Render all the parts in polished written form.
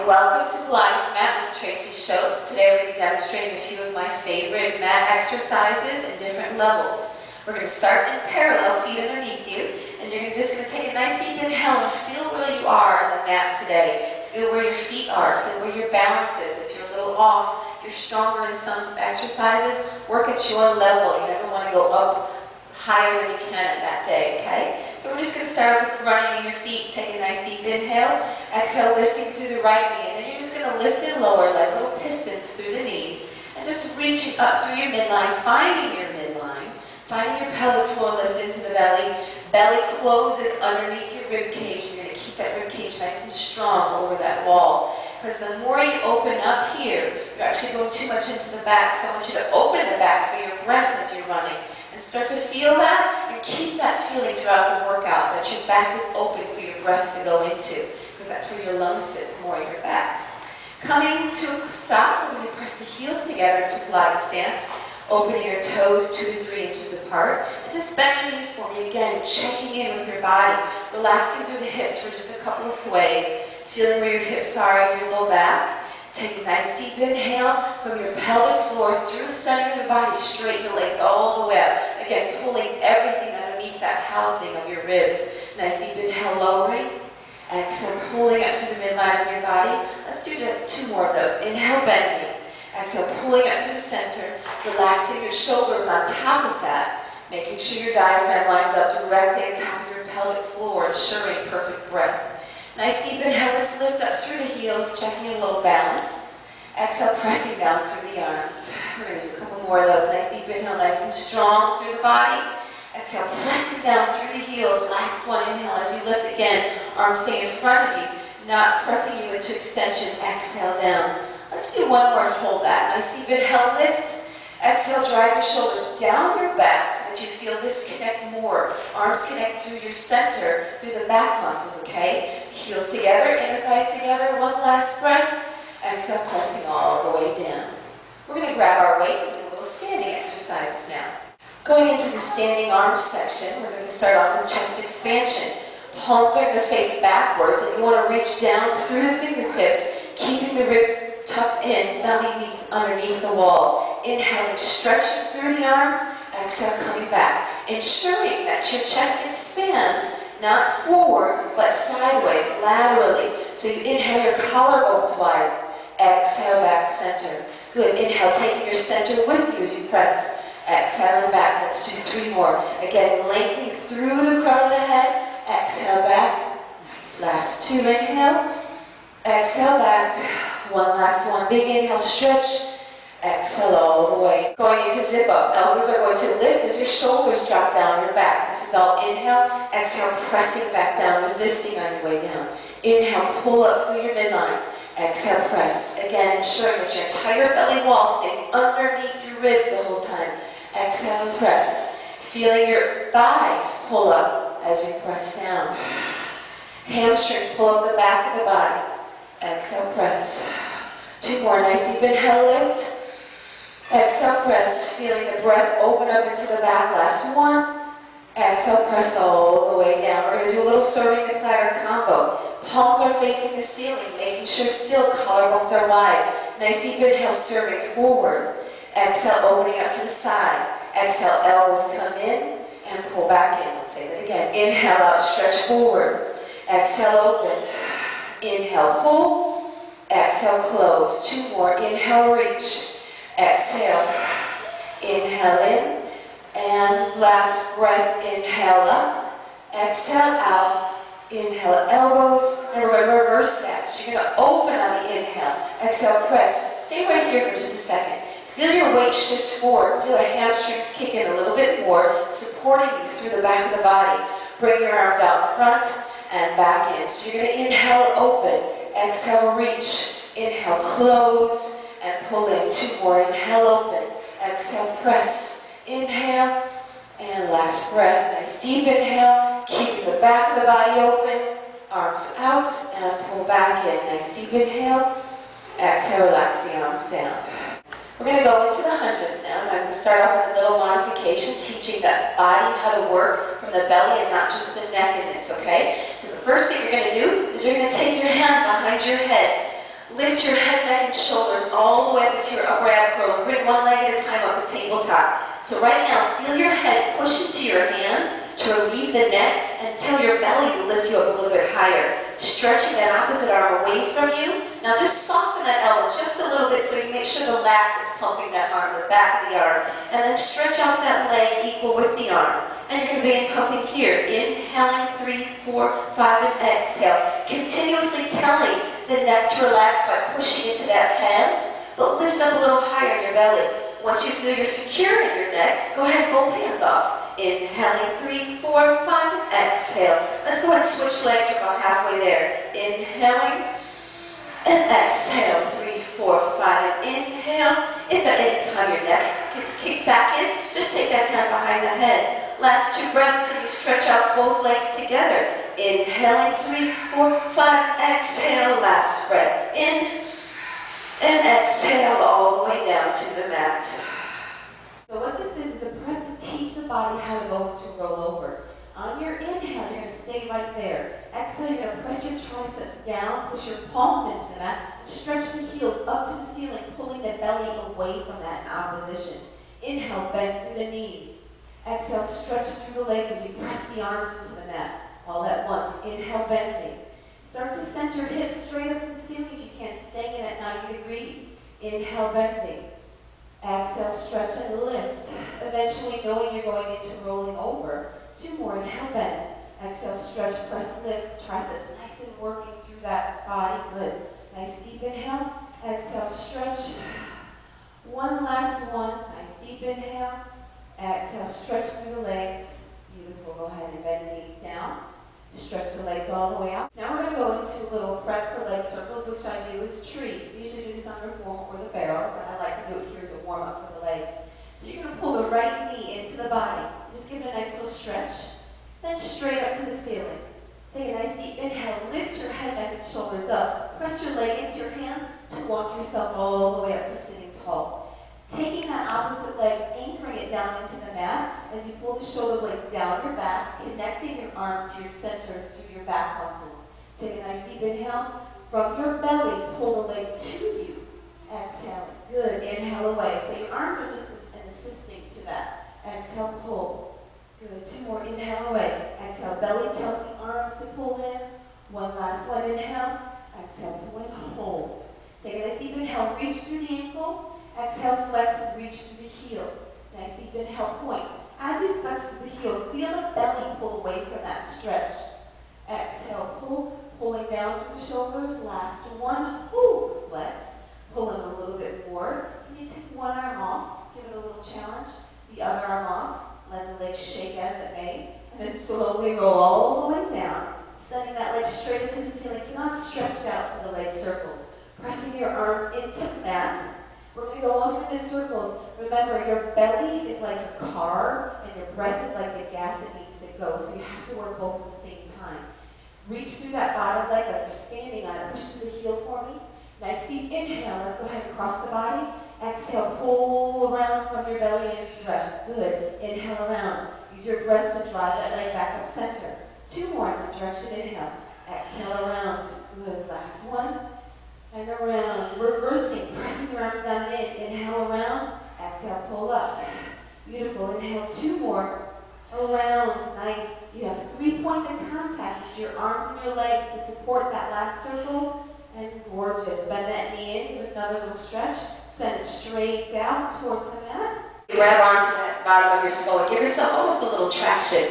Welcome to Pilates Mat with Traci Schulz. Today we're going to be demonstrating a few of my favorite mat exercises in different levels. We're going to start in parallel, feet underneath you, and you're just going to take a nice deep inhale and feel where you are on the mat today. Feel where your feet are, feel where your balance is. If you're a little off, if you're stronger in some exercises, work at your level. You never want to go up higher than you can that day, okay? So we're just going to start with running in your feet. Take a nice deep inhale. Exhale, lifting through the right knee. And then you're just going to lift and lower like little pistons through the knees. And just reaching up through your midline, finding your midline. Finding your pelvic floor lift into the belly. Belly closes underneath your rib cage. You're going to keep that rib cage nice and strong over that wall. Because the more you open up here, you're actually going too much into the back. So I want you to open the back for your breath as you're running. And start to feel that, and keep that feeling throughout the workout, that your back is open for your breath to go into, because that's where your lungs sit, more in your back. Coming to a stop, we're going to press the heels together to Pilates stance, opening your toes 2 to 3 inches apart, and just bend your knees for me again, checking in with your body, relaxing through the hips for just a couple of sways, feeling where your hips are in your low back. Take a nice deep inhale from your pelvic floor through the center of your body, straighten the legs all the way up. Again, pulling everything underneath that housing of your ribs. Nice deep inhale, lowering. Exhale, pulling up through the midline of your body. Let's do 2 more of those. Inhale, bending. Exhale, pulling up through the center, relaxing your shoulders on top of that, making sure your diaphragm lines up directly on top of your pelvic floor, ensuring perfect breath. Nice deep inhale, let's lift up through the heels, checking a little balance. Exhale, pressing down through the arms. We're going to do a couple more of those. Nice deep inhale, nice and strong through the body. Exhale, pressing down through the heels. Last one, inhale as you lift again. Arms stay in front of you, not pressing you into extension. Exhale down. Let's do one more and hold that. Nice deep inhale, lift. Exhale, drive your shoulders down your back so that you feel this connect more. Arms connect through your center, through the back muscles, okay? Heels together, inner thighs together. One last breath. Exhale, pressing all the way down. We're going to grab our weights and do a little standing exercises now. Going into the standing arms section, we're going to start off with chest expansion. Palms are going to face backwards, and you want to reach down through the fingertips, keeping the ribs tucked in, belly underneath the wall. Inhaling, stretching through the arms. Exhale, coming back. Ensuring that your chest expands, not forward, but sideways, laterally. So you inhale, your collarbones wide. Exhale, back center. Good. Inhale, taking your center with you as you press. Exhale and back. Let's do 3 more. Again, lengthening through the crown of the head. Exhale, back. Nice. Last 2. Inhale. Exhale, back. One last one. Big inhale, stretch. Exhale all the way. Going into zip up. Elbows are going to lift as your shoulders drop down your back. This is all inhale. Exhale, pressing back down, resisting on your way down. Inhale, pull up through your midline. Exhale, press. Again, ensuring that your entire belly wall stays underneath your ribs the whole time. Exhale and press. Feeling your thighs pull up as you press down. Hamstrings pull up the back of the body. Exhale, press. 2 more. Nice deep inhale, lift. Exhale, press. Feeling the breath open up into the back. Last 1. Exhale, press all the way down. We're going to do a little serving the platter combo. Palms are facing the ceiling, making sure still collarbones are wide. Nice deep inhale, serving forward. Exhale, opening up to the side. Exhale, elbows come in and pull back in. Let's say that again. Inhale out, stretch forward. Exhale, open. Inhale, pull. Exhale, close. 2 more. Inhale, reach. Exhale. Inhale in. And last breath, inhale up. Exhale out. Inhale, elbows. And we're going to reverse that. So you're going to open on the inhale. Exhale, press. Stay right here for just a second. Feel your weight shift forward. Feel the hamstrings kick in a little bit more, supporting you through the back of the body. Bring your arms out in front and back in. So you're going to inhale, open. Exhale, reach. Inhale, close, and pull in. 2 more. Inhale, open. Exhale, press. Inhale, and last breath. Nice deep inhale. Keeping the back of the body open. Arms out, and pull back in. Nice deep inhale. Exhale, relax the arms down. We're going to go into the hundreds now, and I'm going to start off with a little modification, teaching that body how to work from the belly and not just the neck in this, okay? So the first thing you're going to do is you're going to take your hand behind your head, Lift your head, neck, and shoulders all the way up into your upper ab curl. Bring one leg at a time up to tabletop. So right now, feel your head push into your hand to relieve the neck and tell your belly to lift you up a little bit higher. Stretching that opposite arm away from you. Now just soften that elbow just a little bit so you make sure the lat is pumping that arm, the back of the arm. And then stretch out that leg equal with the arm. And you're going to be pumping here. Inhaling, 3, 4, 5, and exhale. Continuously telling the neck to relax by pushing into that hand, but lift up a little higher in your belly. Once you feel you're secure in your neck, go ahead, both hands off. Inhaling, 3, 4, 5, exhale. Let's go ahead and switch legs. We're about halfway there. Inhaling and exhale. 3, 4, 5, and inhale. If at any time your neck gets kicked back in, just take that hand behind the head. Last 2 breaths, can you stretch out both legs together? Inhaling, 3, 4, 5, exhale. Last breath. In and exhale all the way down to the mat. So what this is a prep to teach the body how to go to roll over. On your inhale, you're going to stay right there. Exhale, you're going to press your triceps down, push your palms into the mat, stretch the heels up to the ceiling, pulling the belly away from that opposition. Inhale, bend through the knees. Exhale, stretch through the legs as you press the arms into the mat. All at once. Inhale, bending. Start to center hips straight up to the ceiling if you can, staying in at 90 degrees. Inhale, bending. Exhale, stretch and lift. Eventually, knowing you're going into rolling over. 2 more. Inhale, bend. Exhale, stretch, press, lift. Triceps nice and working through that body. Good. Nice deep inhale. Exhale, stretch. One last one. Nice deep inhale. Exhale, stretch through the legs. Beautiful. Go ahead and bend the knees down. Stretch the legs all the way out. Now we're going to go into a little prep for leg circles, which I do as trees. We usually do this on your form or the barrel, but I like to do it here as a warm-up for the legs. So you're going to pull the right knee into the body. Just give it a nice little stretch. Then straight up to the ceiling. Take a nice deep inhale. Lift your head, neck, and shoulders up. Press your leg into your hand to walk yourself all the way up to sitting tall. Taking that opposite leg, anchoring it down into the mat as you pull the shoulder blades down your back, connecting your arm to your center through your back muscles. Take a nice deep inhale. From your belly, pull the leg to you. Exhale. Good. Inhale away. So your arms are just assisting to that. Exhale, pull. Good. 2 more. Inhale away. Exhale. Belly tells the arms to pull in. One last one. Inhale. Exhale. Pull and hold. Take a nice deep inhale. Reach through the ankle. Exhale, flex and reach to the heel. Nice deep inhale, point. As you flex to the heel, feel the belly pull away from that stretch. Exhale, pull, pulling down through the shoulders. Last one, flex. Pulling a little bit more. Can you take one arm off? Give it a little challenge. The other arm off. Let the leg shake as it may. And then slowly roll all the way down. Sending that leg straight into the ceiling. So not stretched out for the leg circles. Pressing your arms into the mat. We're going to go along through the circles. Remember, your belly is like your car, and your breath is like the gas that needs to go. So you have to work both at the same time. Reach through that bottom leg like you're standing on it. Push through the heel for me. Nice deep inhale. Let's go ahead and cross the body. Exhale. Pull around from your belly and your breath. Good. Inhale around. Use your breath to drive that leg back up center. 2 more in this direction. Inhale. Exhale around. Good. Last one. And around, reversing, pressing your arms down in. Inhale around, exhale, pull up. Beautiful. Inhale, 2 more. Around, nice. You have 3 points of contact with your arms and your legs to support that last circle. And gorgeous. Bend that knee in with another little stretch. Send it straight down towards the mat. Grab onto that bottom of your skull. Give yourself almost a little traction.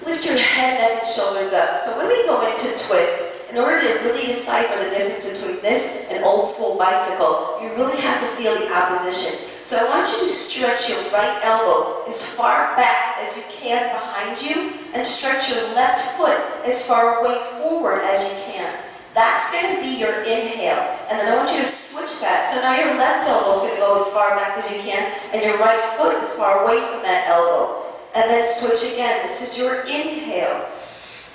Lift your head, neck, and shoulders up. So when we go into twist, in order to really decipher the difference between this and old school bicycle, you really have to feel the opposition. So I want you to stretch your right elbow as far back as you can behind you and stretch your left foot as far away forward as you can. That's going to be your inhale. And then I want you to switch that. So now your left elbow is going to go as far back as you can and your right foot is far away from that elbow. And then switch again. This is your inhale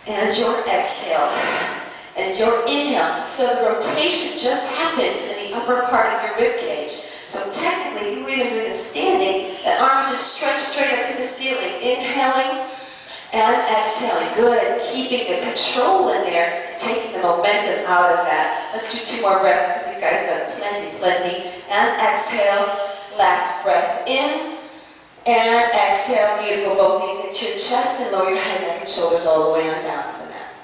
and your exhale. And your inhale. So the rotation just happens in the upper part of your rib cage. So technically, if you were even doing the standing, that arm would just stretch straight up to the ceiling. Inhaling And exhaling, good. Keeping the control in there and taking the momentum out of that. Let's do 2 more breaths because you guys got plenty. And exhale, last breath in. And exhale, beautiful. Both knees into your chest and lower your head, neck, and shoulders all the way on down to the mat.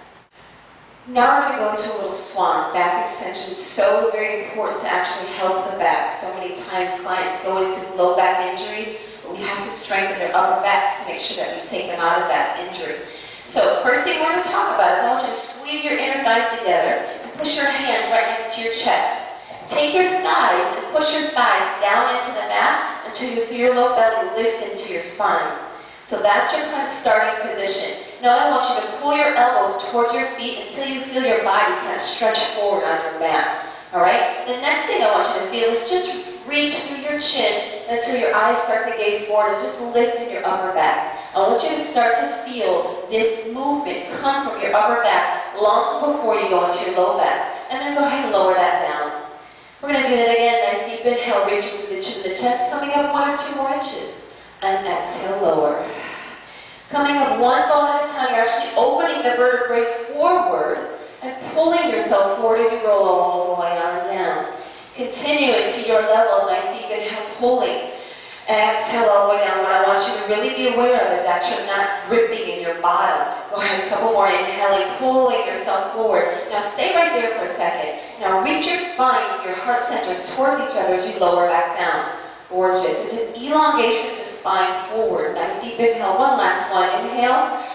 Now we're going to go into a little swan, back extension. So very important to actually help the back. So many times clients go into low back injuries, but we have to strengthen their upper backs to make sure that we take them out of that injury. So first thing we're going to talk about is I want you to squeeze your inner thighs together and push your hands right next to your chest. Take your thighs and push your thighs down into the mat until you feel your low belly lift into your spine. So that's your kind of starting position. Now I want you to pull your elbows towards your feet until you feel your body kind of stretch forward on your mat. Alright? The next thing I want you to feel is just reach through your chin until your eyes start to gaze forward and just lift in your upper back. I want you to start to feel this movement come from your upper back long before you go into your low back. And then go ahead and lower that down. We're going to do that again. Nice deep inhale, reaching through the chin to the chest, coming up 1 or 2 more inches. And exhale, lower. Coming up one bone at a time, you're actually opening the vertebrae forward and pulling yourself forward as you roll all the way on down. Continuing to your level, nice deep inhale, pulling. Exhale all the way down. What I want you to really be aware of is that you're not gripping in your bottom. Go ahead, a couple more. Inhaling, pulling yourself forward. Now stay right there for a second. Now reach your spine, your heart centers towards each other as you lower back down. Gorgeous. It's an elongation of the spine forward. Nice deep inhale. One last one. Inhale.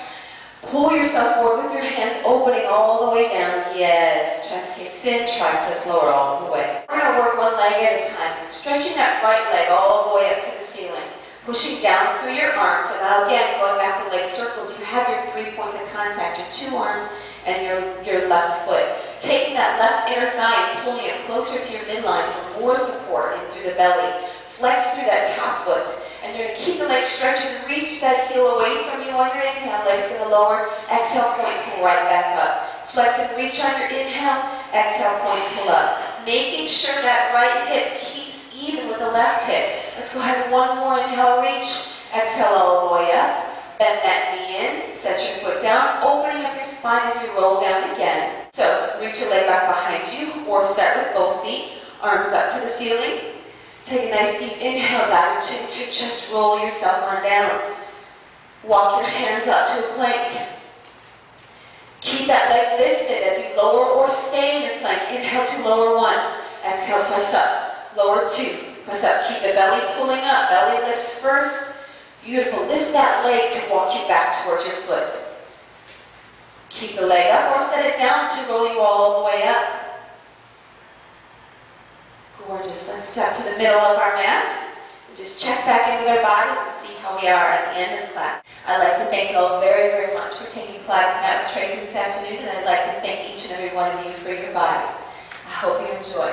Pull yourself forward with your hands opening all the way down. Yes. Chest kicks in. Triceps lower all the way. We're going to work one leg at a time. Stretching that right leg all the way up to the ceiling. Pushing down through your arms. So now again, going back to leg circles, you have your 3 points of contact. Your 2 arms and your left foot. Taking that left inner thigh and pulling it closer to your midline for more support in through the belly. Flex through that top foot, and you're going to keep the legs stretched and reach that heel away from you on your inhale. Legs in the lower, exhale, point, pull right back up. Flex and reach on your inhale, exhale, point, pull up. Making sure that right hip keeps even with the left hip. Let's go ahead, one more inhale, reach, exhale all the way up. Bend that knee in, set your foot down, opening up your spine as you roll down again. So, reach your leg back behind you, or start with both feet, arms up to the ceiling. Take a nice deep inhale, dive your chin to your chest, roll yourself on down. Walk your hands up to a plank. Keep that leg lifted as you lower or stay in your plank. Inhale to lower 1. Exhale, press up. Lower 2. Press up. Keep the belly pulling up. Belly lifts first. Beautiful. Lift that leg to walk you back towards your foot. Keep the leg up or set it down to roll you all the way up. Gorgeous. Let's step to the middle of our mat. Just check back into our bodies and see how we are at the end of class. I'd like to thank you all very, very much for taking Pilates Mat with Traci this afternoon, and I'd like to thank each and every one of you for your bodies. I hope you enjoy.